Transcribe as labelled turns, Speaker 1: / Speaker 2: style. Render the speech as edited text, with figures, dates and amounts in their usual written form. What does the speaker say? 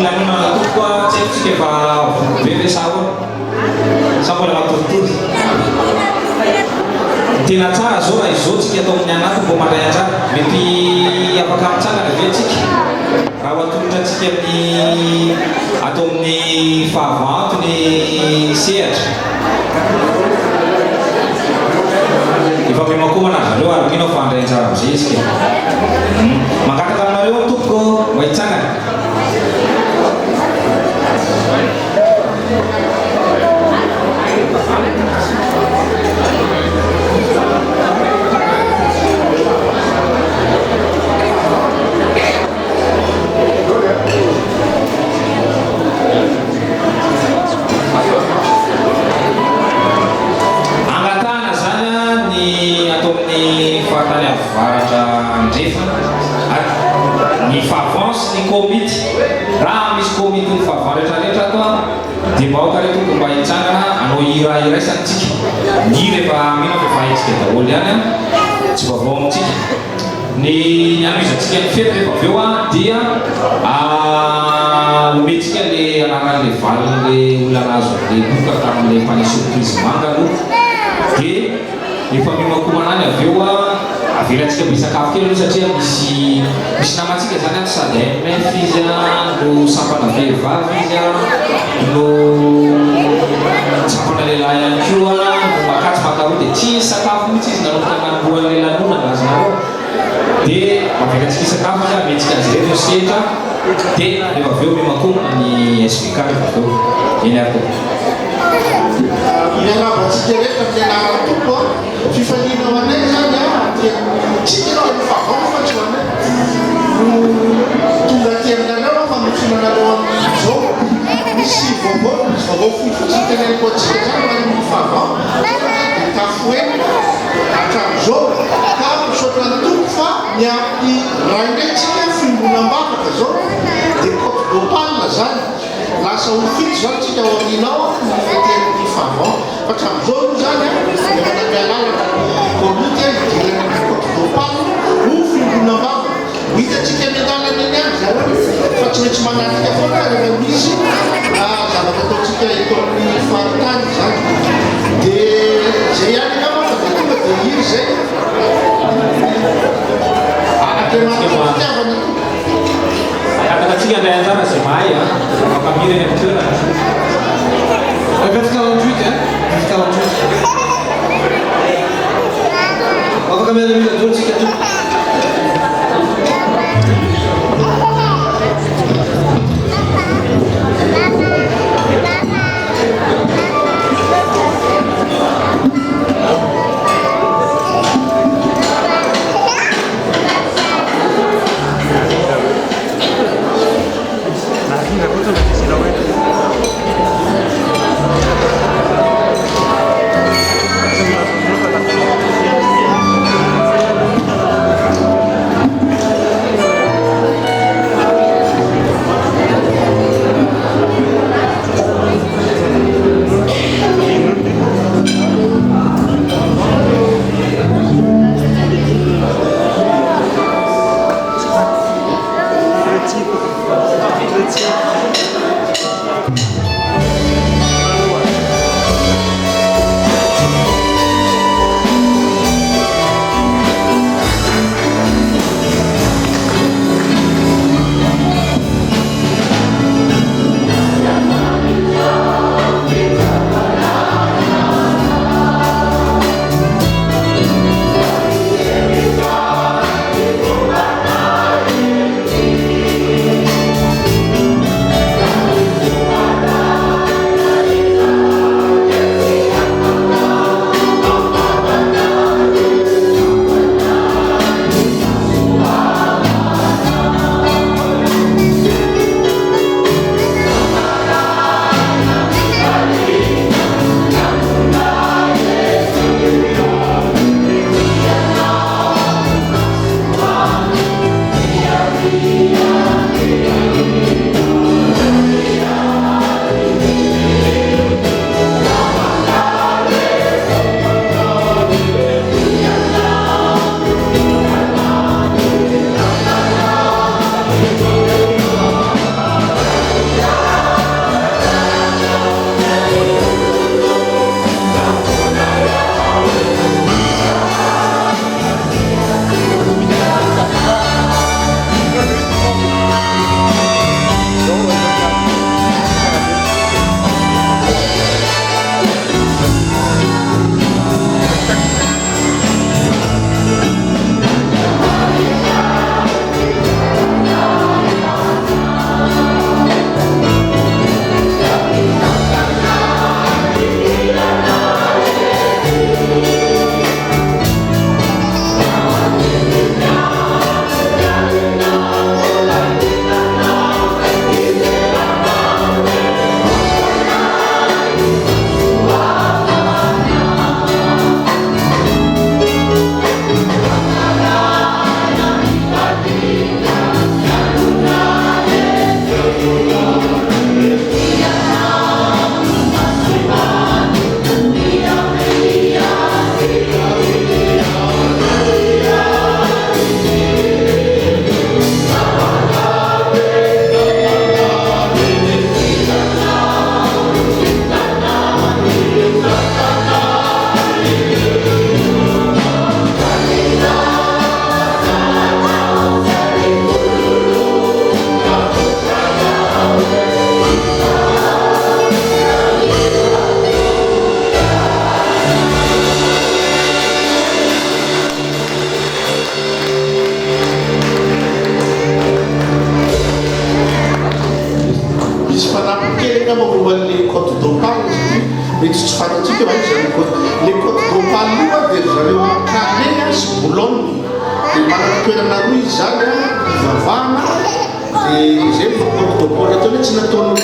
Speaker 1: filanona tokoa tsy haiko tsika efa bebe saho sa mbola matoritory tena tsara zao raha izao tsika atao amin'ny anaty mbo mandray anjara mety afaka mitsangana ve tsika raha atolotra tsika amin'ny atao amin'ny fahavanto ny sehatra efa mimakomana azy aleo ary mino fa andray anjara am'izay tsika mankataka aminareo tompoko mba hitsangana angatana zany ny atao amin'ny fahatany avaratra ndrefa ny favance ny komity raha misy komity ny fahavaratra rehetra atoa dia mbaoka reto mba hitsangana anao iraisantsika ny rehefa mino fa fahaitsika daholo ihany tsy vaovao amintsika ny anoizatsika ny fety rehefa avy eo dia ometsika le anaran'le valin'le olana azo le boka tamin'le mpane surprise manga aloha dia efa mimakomanany avy eo avelatsika be sakafo kely aloha satria misy namatsika zany sady mf izy no sampana vehivavy izy no sampana lehilahy ihany koa no makatsy makaroa dia tsy sakafo mihitsy izy nanomboka nanombohan'le lanona lazanareo dia avelatsika sakafo izy ametsika azy reto sehatra dia rehefa avy eo mimakomana ny SVK rehefa avy eo eny ary koa
Speaker 2: miarabantsika rehetra fianarana tompo fifaliana ho anay zany dia tsika anao mifavao fa tsy ho anay tonga aty aminareo fanofinanareo amin'izao misy vaovao fofotsika ny koatsika zany many mifavao dia tafoeny hatramin'izao ka misaotrany tompo fa miampy raha indraytsika fimbonam-bavaka zao dia cote d'opale zany lasa ofito zany tsika ao aminao nyfeteny mifavao fa hatramin'izao io zany efa mialalaka komity idirana cote d'opale ho fimbonam-bavaka hitatsika miandalana eny any zareo fa tsy maintsy manatika foana rehefa misy zavatra ataotsika eto amin'ny faritany zany dia zay ihany angamba fa dia tonga dia iry zay fitiavana
Speaker 1: akatakatsika andray anjara zay mahay mampamira eny amin'ny toerana
Speaker 3: Répète 48, hein? 48. On va combien de minutes? 2 c'est 4.
Speaker 2: boribory atao hoe tsy nataony